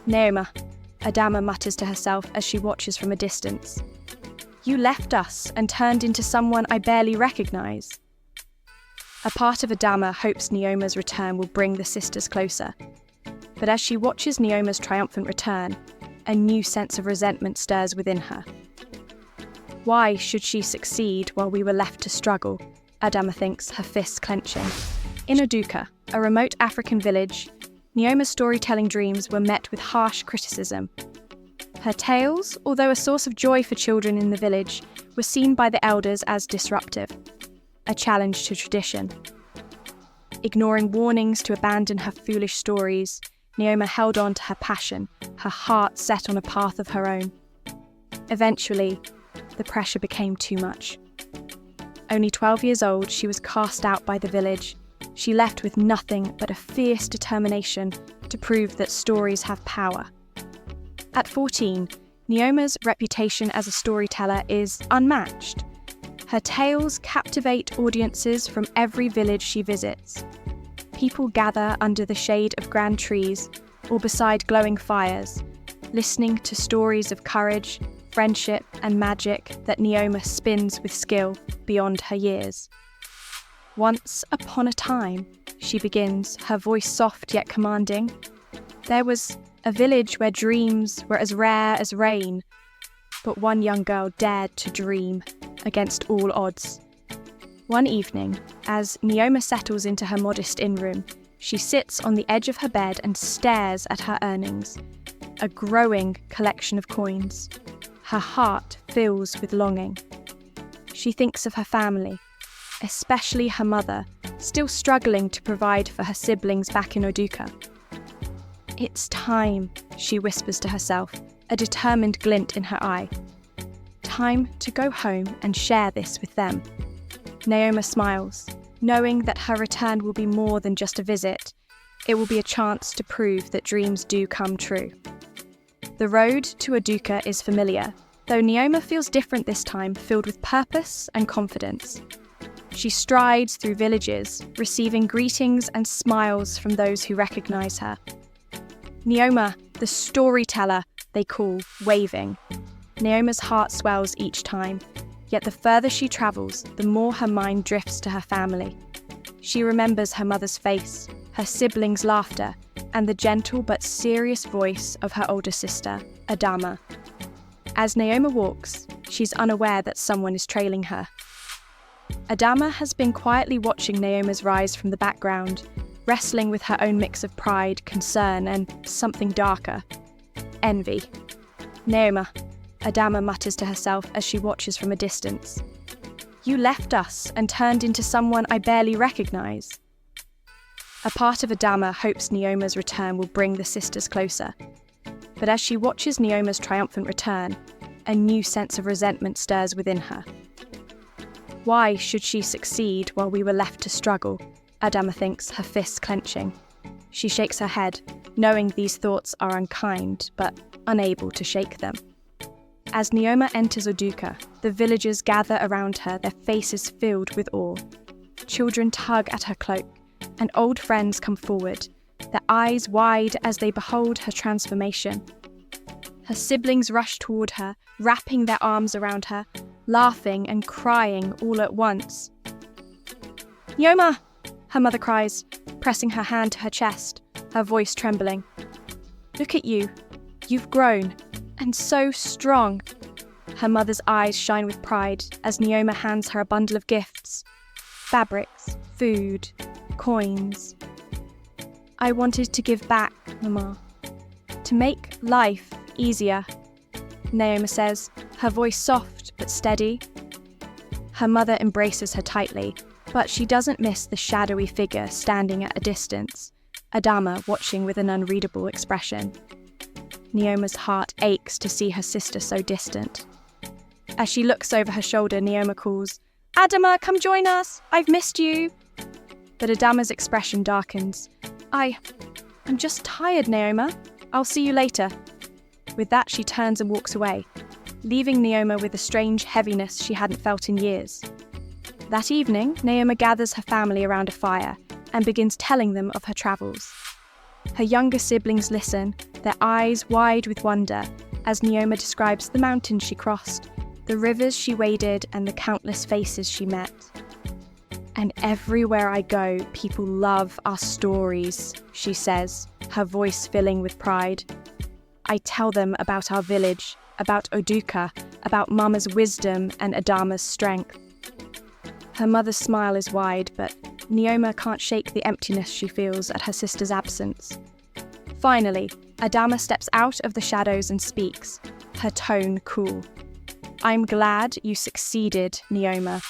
Neoma, Adamma mutters to herself as she watches from a distance. You left us and turned into someone I barely recognise. A part of Adamma hopes Neoma's return will bring the sisters closer. But as she watches Neoma's triumphant return, a new sense of resentment stirs within her. Why should she succeed while we were left to struggle? Adamma thinks, her fists clenching. In Oduka, a remote African village, Neoma's storytelling dreams were met with harsh criticism. Her tales, although a source of joy for children in the village, were seen by the elders as disruptive, a challenge to tradition. Ignoring warnings to abandon her foolish stories, Neoma held on to her passion, her heart set on a path of her own. Eventually, the pressure became too much. Only 12 years old, she was cast out by the village. She left with nothing but a fierce determination to prove that stories have power. At 14, Neoma's reputation as a storyteller is unmatched. Her tales captivate audiences from every village she visits. People gather under the shade of grand trees or beside glowing fires, listening to stories of courage, friendship, and magic that Neoma spins with skill beyond her years. Once upon a time, she begins, her voice soft yet commanding, there was a village where dreams were as rare as rain, but one young girl dared to dream against all odds. One evening, as Neoma settles into her modest inn-room, she sits on the edge of her bed and stares at her earnings, a growing collection of coins. Her heart fills with longing. She thinks of her family, especially her mother, still struggling to provide for her siblings back in Oduka. It's time, she whispers to herself, a determined glint in her eye. Time to go home and share this with them. Neoma smiles, knowing that her return will be more than just a visit. It will be a chance to prove that dreams do come true. The road to Oduka is familiar, though Neoma feels different this time, filled with purpose and confidence. She strides through villages, receiving greetings and smiles from those who recognise her. Neoma, the storyteller, they call, waving. Neoma's heart swells each time, yet the further she travels, the more her mind drifts to her family. She remembers her mother's face, her siblings' laughter, and the gentle but serious voice of her older sister, Adamma. As Neoma walks, she's unaware that someone is trailing her. Adamma has been quietly watching Neoma's rise from the background, wrestling with her own mix of pride, concern, and something darker, envy. Neoma, Adamma mutters to herself as she watches from a distance. You left us and turned into someone I barely recognise. A part of Adamma hopes Neoma's return will bring the sisters closer. But as she watches Neoma's triumphant return, a new sense of resentment stirs within her. Why should she succeed while we were left to struggle? Adamma thinks, her fists clenching. She shakes her head, knowing these thoughts are unkind, but unable to shake them. As Neoma enters Oduka, the villagers gather around her, their faces filled with awe. Children tug at her cloak, and old friends come forward, their eyes wide as they behold her transformation. Her siblings rush toward her, wrapping their arms around her, laughing and crying all at once. Neoma! Her mother cries, pressing her hand to her chest, her voice trembling. Look at you. You've grown, and so strong. Her mother's eyes shine with pride as Neoma hands her a bundle of gifts. Fabrics, food, coins. I wanted to give back, Mama. To make life easier, Neoma says, her voice soft but steady. Her mother embraces her tightly, but she doesn't miss the shadowy figure standing at a distance, Adamma watching with an unreadable expression. Neoma's heart aches to see her sister so distant. As she looks over her shoulder, Neoma calls, Adamma, come join us! I've missed you! But Adamma's expression darkens. I'm just tired, Neoma. I'll see you later. With that, she turns and walks away, leaving Neoma with a strange heaviness she hadn't felt in years. That evening, Neoma gathers her family around a fire and begins telling them of her travels. Her younger siblings listen, their eyes wide with wonder, as Neoma describes the mountains she crossed, the rivers she waded, and the countless faces she met. "And everywhere I go, people love our stories," she says, her voice filling with pride. "I tell them about our village, about Oduka, about Mama's wisdom and Adamma's strength." Her mother's smile is wide, but Neoma can't shake the emptiness she feels at her sister's absence. Finally, Adamma steps out of the shadows and speaks, her tone cool. "I'm glad you succeeded, Neoma.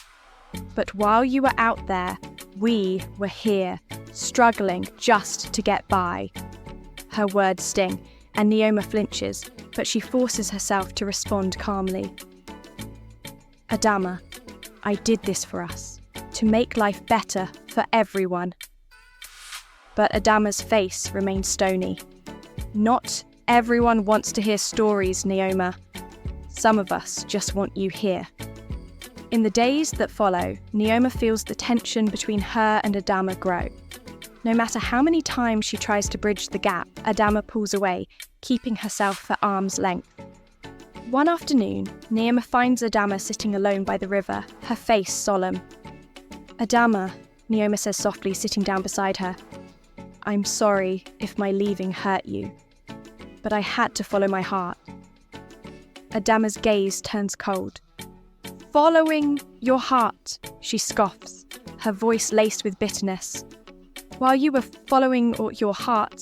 But while you were out there, we were here, struggling just to get by." Her words sting, and Neoma flinches, but she forces herself to respond calmly. "Adamma, I did this for us, to make life better for everyone." But Adamma's face remains stony. "Not everyone wants to hear stories, Neoma. Some of us just want you here." In the days that follow, Neoma feels the tension between her and Adamma grow. No matter how many times she tries to bridge the gap, Adamma pulls away, keeping herself at arm's length. One afternoon, Neoma finds Adamma sitting alone by the river, her face solemn. "Adamma," Neoma says softly, sitting down beside her, "I'm sorry if my leaving hurt you, but I had to follow my heart." Adamma's gaze turns cold. "Following your heart," she scoffs, her voice laced with bitterness. "While you were following your heart,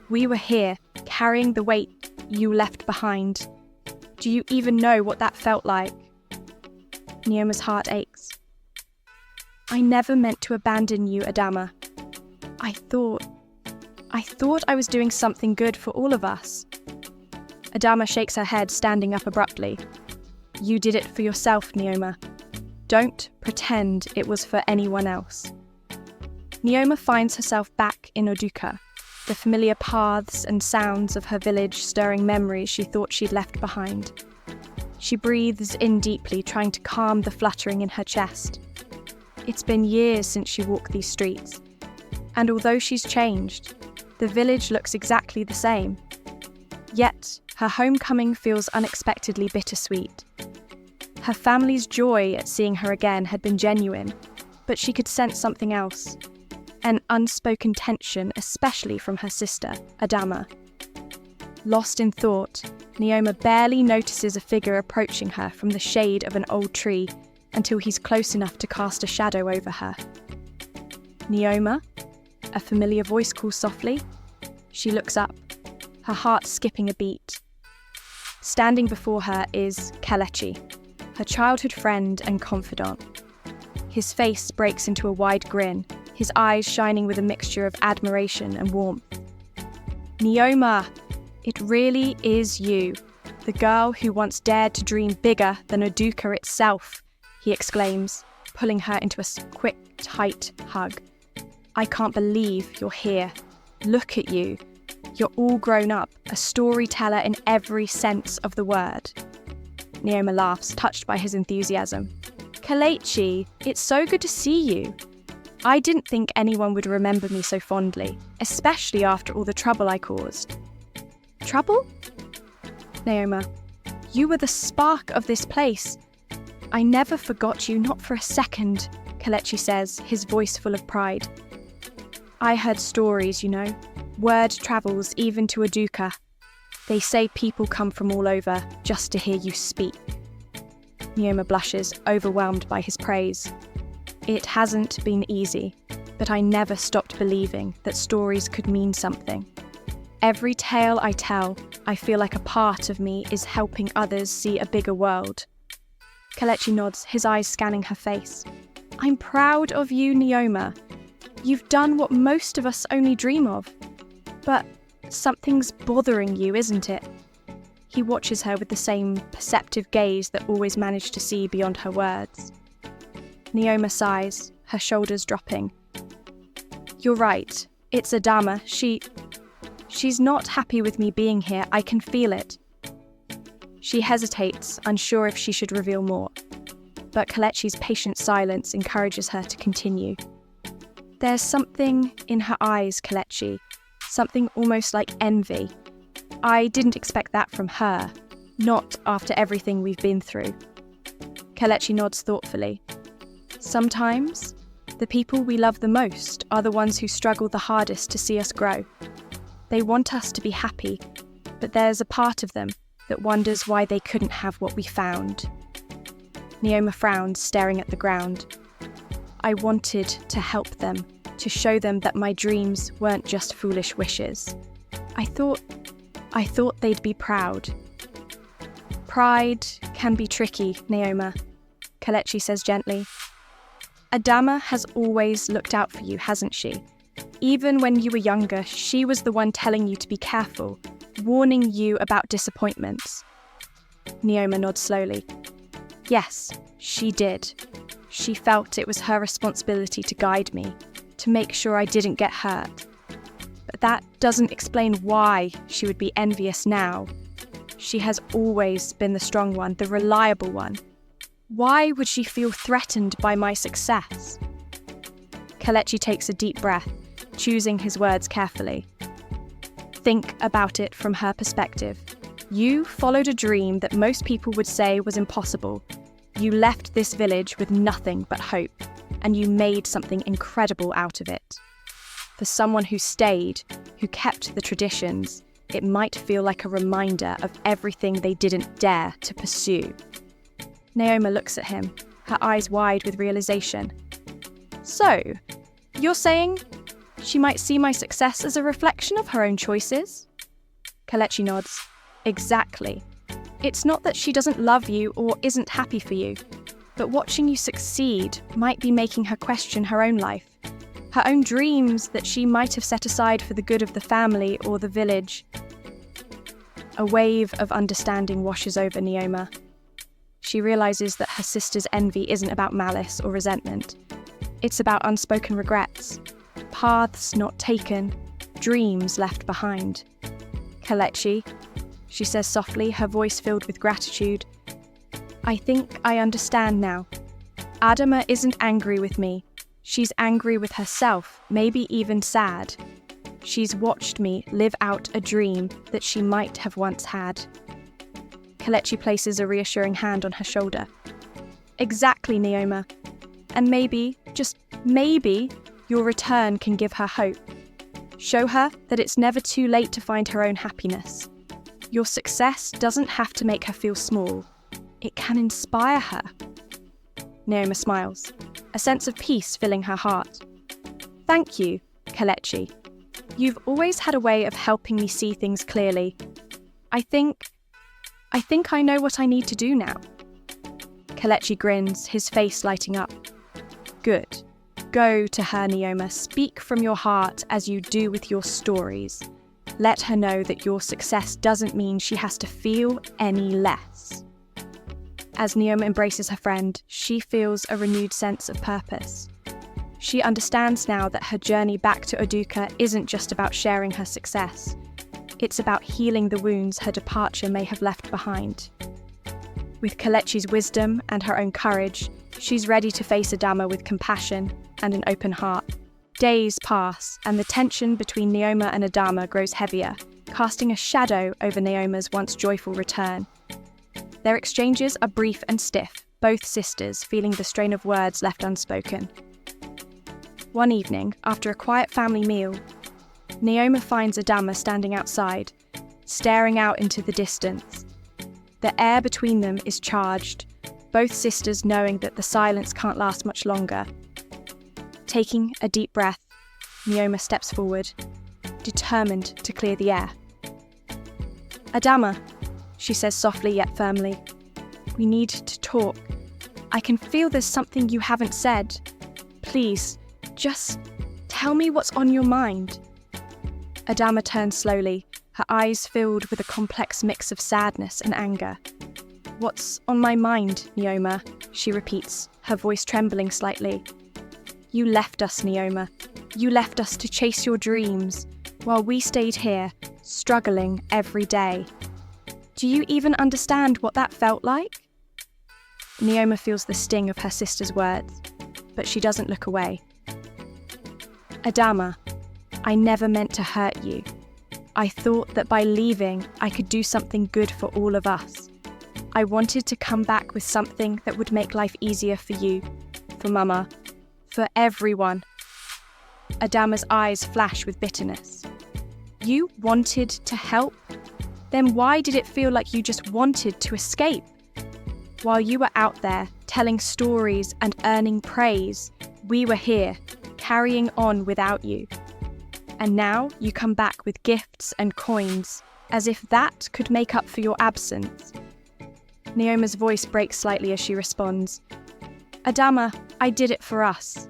we were here, carrying the weight you left behind. Do you even know what that felt like?" Neoma's heart aches. "I never meant to abandon you, Adamma. I thought I was doing something good for all of us." Adamma shakes her head, standing up abruptly. "You did it for yourself, Neoma. Don't pretend it was for anyone else." Neoma finds herself back in Oduka, the familiar paths and sounds of her village stirring memories she thought she'd left behind. She breathes in deeply, trying to calm the fluttering in her chest. It's been years since she walked these streets, and although she's changed, the village looks exactly the same. Yet, her homecoming feels unexpectedly bittersweet. Her family's joy at seeing her again had been genuine, but she could sense something else. An unspoken tension, especially from her sister, Adamma. Lost in thought, Neoma barely notices a figure approaching her from the shade of an old tree until he's close enough to cast a shadow over her. "Neoma?" A familiar voice calls softly. She looks up, her heart skipping a beat. Standing before her is Kelechi, her childhood friend and confidant. His face breaks into a wide grin, his eyes shining with a mixture of admiration and warmth. "Neoma, it really is you, the girl who once dared to dream bigger than Oduka itself," he exclaims, pulling her into a quick, tight hug. "I can't believe you're here. Look at you. You're all grown up, a storyteller in every sense of the word." Neoma laughs, touched by his enthusiasm. "Kelechi, it's so good to see you. I didn't think anyone would remember me so fondly, especially after all the trouble I caused." "Trouble?" "Neoma, you were the spark of this place. I never forgot you, not for a second," Kelechi says, his voice full of pride. "I heard stories, you know. Word travels even to Oduka. They say people come from all over just to hear you speak." Neoma blushes, overwhelmed by his praise. "It hasn't been easy, but I never stopped believing that stories could mean something. Every tale I tell, I feel like a part of me is helping others see a bigger world." Kelechi nods, his eyes scanning her face. "I'm proud of you, Neoma. You've done what most of us only dream of. But something's bothering you, isn't it?" He watches her with the same perceptive gaze that always managed to see beyond her words. Neoma sighs, her shoulders dropping. "You're right. It's Adamma. She's not happy with me being here. I can feel it." She hesitates, unsure if she should reveal more. But Kelechi's patient silence encourages her to continue. "There's something in her eyes, Kelechi. something almost like envy. I didn't expect that from her, not after everything we've been through. Kelechi nods thoughtfully. Sometimes, the people we love the most are the ones who struggle the hardest to see us grow. They want us to be happy, but there's a part of them that wonders why they couldn't have what we found. Neoma frowned, staring at the ground. I wanted to help them, to show them that my dreams weren't just foolish wishes. I thought they'd be proud. Pride can be tricky, Neoma, Kelechi says gently. Adamma has always looked out for you, hasn't she? Even when you were younger, she was the one telling you to be careful, warning you about disappointments. Neoma nods slowly. Yes, she did. She felt it was her responsibility to guide me, to make sure I didn't get hurt. But that doesn't explain why she would be envious now. She has always been the strong one, the reliable one. Why would she feel threatened by my success? Kelechi takes a deep breath, choosing his words carefully. Think about it from her perspective. You followed a dream that most people would say was impossible. You left this village with nothing but hope, and you made something incredible out of it. For someone who stayed, who kept the traditions, it might feel like a reminder of everything they didn't dare to pursue. Neoma looks at him, her eyes wide with realization. So, you're saying she might see my success as a reflection of her own choices? Kelechi nods. Exactly. It's not that she doesn't love you or isn't happy for you, but watching you succeed might be making her question her own life, her own dreams that she might have set aside for the good of the family or the village. A wave of understanding washes over Neoma. She realizes that her sister's envy isn't about malice or resentment. It's about unspoken regrets, paths not taken, dreams left behind. Kelechi, she says softly, her voice filled with gratitude. I think I understand now. Adamma isn't angry with me. She's angry with herself, maybe even sad. She's watched me live out a dream that she might have once had. Kelechi places a reassuring hand on her shoulder. Exactly, Neoma. And maybe, just maybe, your return can give her hope. Show her that it's never too late to find her own happiness. Your success doesn't have to make her feel small. It can inspire her. Neoma smiles, a sense of peace filling her heart. Thank you, Kelechi. You've always had a way of helping me see things clearly. I think I know what I need to do now. Kelechi grins, his face lighting up. Good. Go to her, Neoma. Speak from your heart as you do with your stories. Let her know that your success doesn't mean she has to feel any less. As Neoma embraces her friend, she feels a renewed sense of purpose. She understands now that her journey back to Oduka isn't just about sharing her success. It's about healing the wounds her departure may have left behind. With Kelechi's wisdom and her own courage, she's ready to face Adamma with compassion and an open heart. Days pass, and the tension between Neoma and Adamma grows heavier, casting a shadow over Neoma's once joyful return. Their exchanges are brief and stiff, both sisters feeling the strain of words left unspoken. One evening, after a quiet family meal, Neoma finds Adamma standing outside, staring out into the distance. The air between them is charged, both sisters knowing that the silence can't last much longer. Taking a deep breath, Neoma steps forward, determined to clear the air. Adamma, she says softly yet firmly, we need to talk. I can feel there's something you haven't said. Please, just tell me what's on your mind. Adamma turns slowly, her eyes filled with a complex mix of sadness and anger. What's on my mind, Neoma? She repeats, her voice trembling slightly. You left us, Neoma. You left us to chase your dreams, while we stayed here, struggling every day. Do you even understand what that felt like? Neoma feels the sting of her sister's words, but she doesn't look away. Adamma, I never meant to hurt you. I thought that by leaving, I could do something good for all of us. I wanted to come back with something that would make life easier for you, for Mama, for everyone. Adamma's eyes flash with bitterness. You wanted to help? Then why did it feel like you just wanted to escape? While you were out there, telling stories and earning praise, we were here, carrying on without you. And now you come back with gifts and coins, as if that could make up for your absence. Neoma's voice breaks slightly as she responds, Adamma, I did it for us.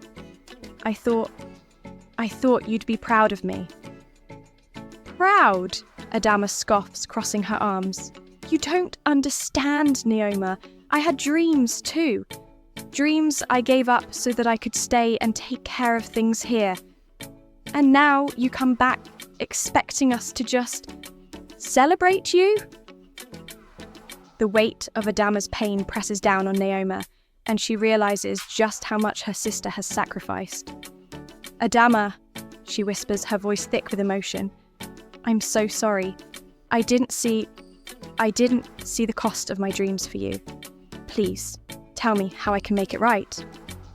I thought you'd be proud of me. Proud? Adamma scoffs, crossing her arms. You don't understand, Neoma. I had dreams too. Dreams I gave up so that I could stay and take care of things here. And now you come back expecting us to just celebrate you? The weight of Adamma's pain presses down on Neoma, and she realizes just how much her sister has sacrificed. Adamma, she whispers, her voice thick with emotion. I'm so sorry. I didn't see the cost of my dreams for you. Please, tell me how I can make it right.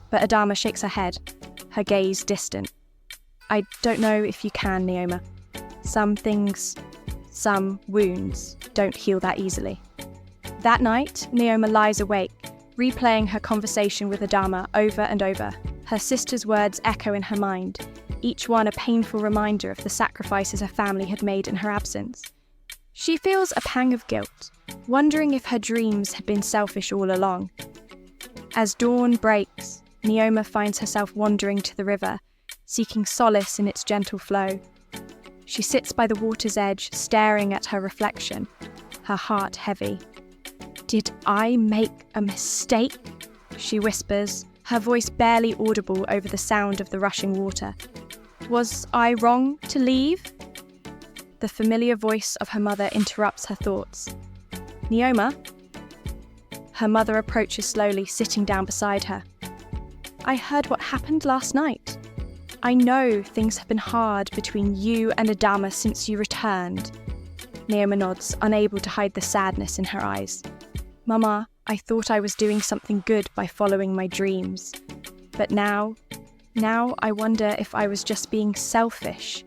But Adamma shakes her head, her gaze distant. I don't know if you can, Neoma. Some things, some wounds, don't heal that easily. That night, Neoma lies awake, replaying her conversation with Adamma over and over. Her sister's words echo in her mind, each one a painful reminder of the sacrifices her family had made in her absence. She feels a pang of guilt, wondering if her dreams had been selfish all along. As dawn breaks, Neoma finds herself wandering to the river, seeking solace in its gentle flow. She sits by the water's edge, staring at her reflection, her heart heavy. Did I make a mistake? She whispers, her voice barely audible over the sound of the rushing water. Was I wrong to leave? The familiar voice of her mother interrupts her thoughts. Neoma? Her mother approaches slowly, sitting down beside her. I heard what happened last night. I know things have been hard between you and Adamma since you returned. Neoma nods, unable to hide the sadness in her eyes. Mama, I thought I was doing something good by following my dreams. But now I wonder if I was just being selfish.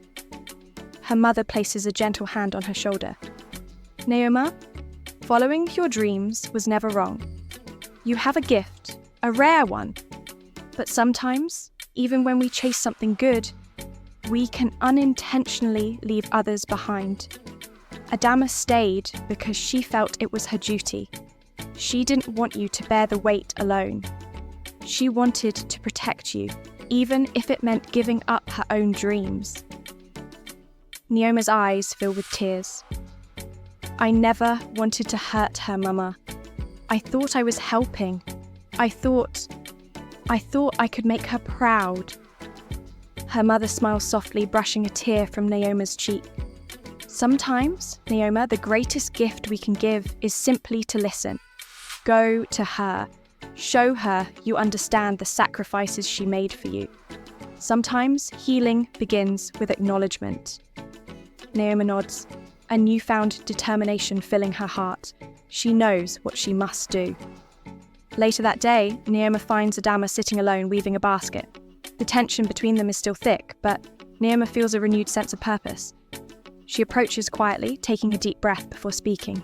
Her mother places a gentle hand on her shoulder. Neoma, following your dreams was never wrong. You have a gift, a rare one. But sometimes, even when we chase something good, we can unintentionally leave others behind. Adamma stayed because she felt it was her duty. She didn't want you to bear the weight alone. She wanted to protect you, even if it meant giving up her own dreams. Neoma's eyes fill with tears. I never wanted to hurt her, Mama. I thought I was helping. I thought I could make her proud. Her mother smiles softly, brushing a tear from Neoma's cheek. Sometimes, Neoma, the greatest gift we can give is simply to listen. Go to her. Show her you understand the sacrifices she made for you. Sometimes healing begins with acknowledgement. Neoma nods, a newfound determination filling her heart. She knows what she must do. Later that day, Neoma finds Adamma sitting alone weaving a basket. The tension between them is still thick, but Neoma feels a renewed sense of purpose. She approaches quietly, taking a deep breath before speaking.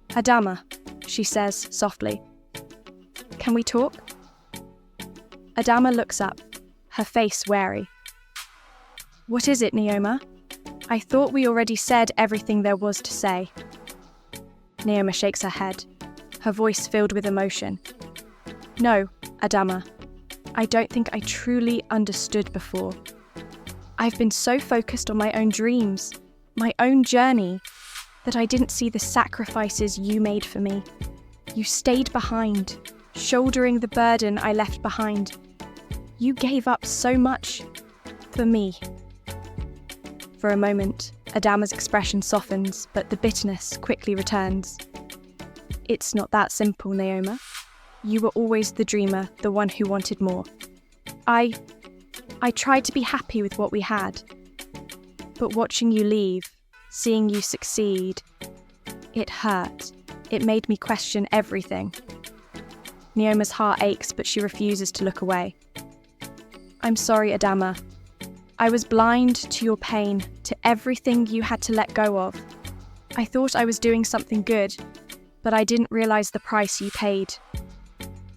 Adamma, she says softly, can we talk? Adamma looks up, her face wary. What is it, Neoma? I thought we already said everything there was to say. Neoma shakes her head, her voice filled with emotion. No, Adamma, I don't think I truly understood before. I've been so focused on my own dreams, my own journey, that I didn't see the sacrifices you made for me. You stayed behind, shouldering the burden I left behind. You gave up so much for me. For a moment, Adamma's expression softens, but the bitterness quickly returns. It's not that simple, I tried to be happy with what we had. But watching you leave, seeing you succeed, it hurt. It made me question everything. Neoma's heart aches, but she refuses to look away. I'm sorry, Adamma. I was blind to your pain, to everything you had to let go of. I thought I was doing something good, but I didn't realize the price you paid.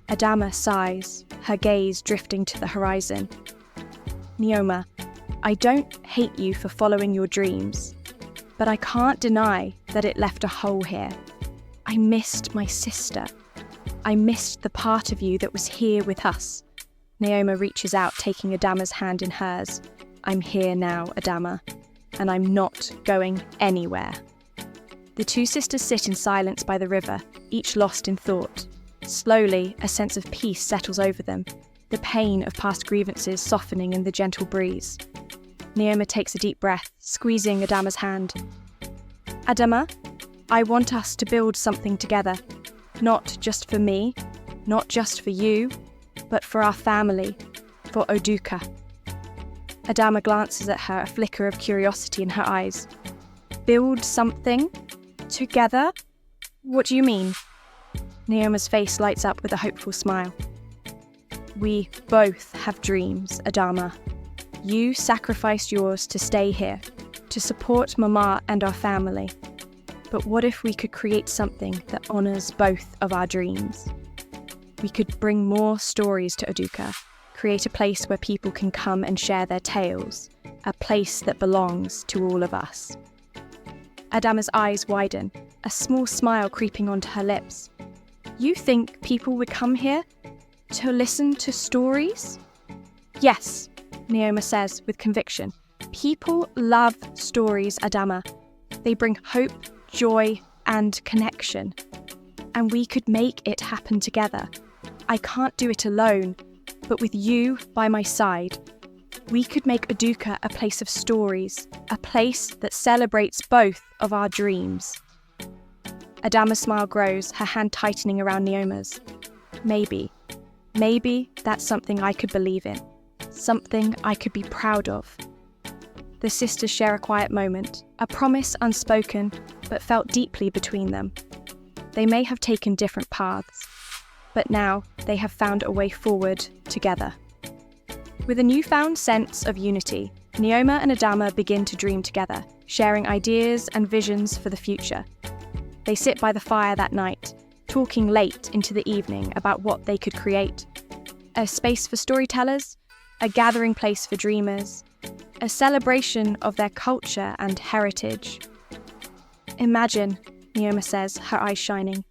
Adamma sighs, her gaze drifting to the horizon. Neoma, I don't hate you for following your dreams, but I can't deny that it left a hole here. I missed my sister. I missed the part of you that was here with us. Neoma reaches out, taking Adamma's hand in hers. I'm here now, Adamma, and I'm not going anywhere. The two sisters sit in silence by the river, each lost in thought. Slowly, a sense of peace settles over them, the pain of past grievances softening in the gentle breeze. Neoma takes a deep breath, squeezing Adamma's hand. Adamma, I want us to build something together. Not just for me, not just for you, but for our family, for Oduka. Adamma glances at her, a flicker of curiosity in her eyes. Build something? Together? What do you mean? Neoma's face lights up with a hopeful smile. We both have dreams, Adamma. You sacrificed yours to stay here, to support Mama and our family. But what if we could create something that honours both of our dreams? We could bring more stories to Oduka, create a place where people can come and share their tales, a place that belongs to all of us. Adamma's eyes widen, a small smile creeping onto her lips. You think people would come here to listen to stories? Yes, Neoma says with conviction. People love stories, Adamma. They bring hope, joy, and connection. And we could make it happen together. I can't do it alone, but with you by my side, we could make Oduka a place of stories, a place that celebrates both of our dreams. Adamma's smile grows, her hand tightening around Neoma's. Maybe that's something I could believe in, something I could be proud of. The sisters share a quiet moment, a promise unspoken, but felt deeply between them. They may have taken different paths, but now they have found a way forward together. With a newfound sense of unity, Neoma and Adamma begin to dream together, sharing ideas and visions for the future. They sit by the fire that night, talking late into the evening about what they could create. A space for storytellers, a gathering place for dreamers, a celebration of their culture and heritage. Imagine, Neoma says, her eyes shining,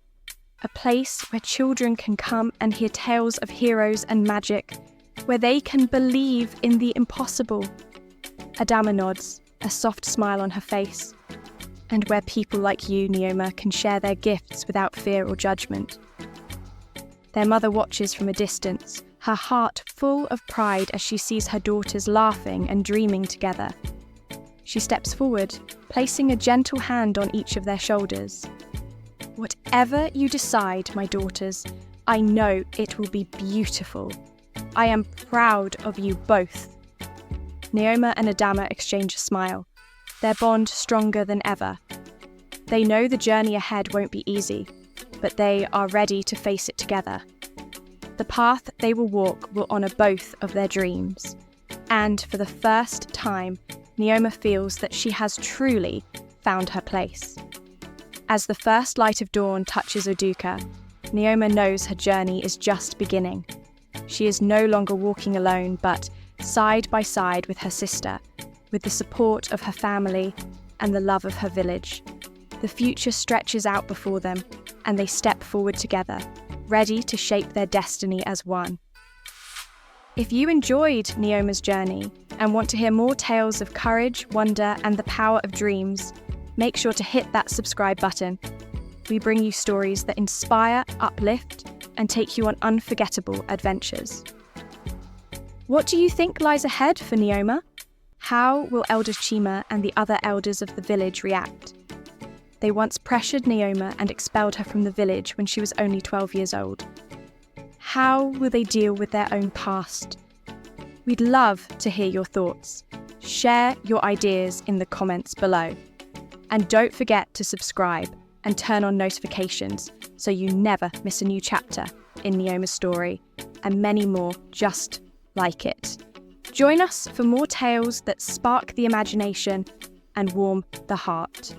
a place where children can come and hear tales of heroes and magic, where they can believe in the impossible. Adamma nods, a soft smile on her face. And where people like you, Neoma, can share their gifts without fear or judgment. Their mother watches from a distance, her heart full of pride as she sees her daughters laughing and dreaming together. She steps forward, placing a gentle hand on each of their shoulders. Whatever you decide, my daughters, I know it will be beautiful. I am proud of you both. Neoma and Adamma exchange a smile, their bond stronger than ever. They know the journey ahead won't be easy, but they are ready to face it together. The path they will walk will honour both of their dreams. And for the first time, Neoma feels that she has truly found her place. As the first light of dawn touches Oduka, Neoma knows her journey is just beginning. She is no longer walking alone, but side by side with her sister, with the support of her family and the love of her village. The future stretches out before them, and they step forward together, ready to shape their destiny as one. If you enjoyed Neoma's journey and want to hear more tales of courage, wonder, and the power of dreams, make sure to hit that subscribe button. We bring you stories that inspire, uplift, and take you on unforgettable adventures. What do you think lies ahead for Neoma? How will Elder Chima and the other elders of the village react? They once pressured Neoma and expelled her from the village when she was only 12 years old. How will they deal with their own past? We'd love to hear your thoughts. Share your ideas in the comments below. And don't forget to subscribe and turn on notifications so you never miss a new chapter in Neoma's story, and many more just like it. Join us for more tales that spark the imagination and warm the heart.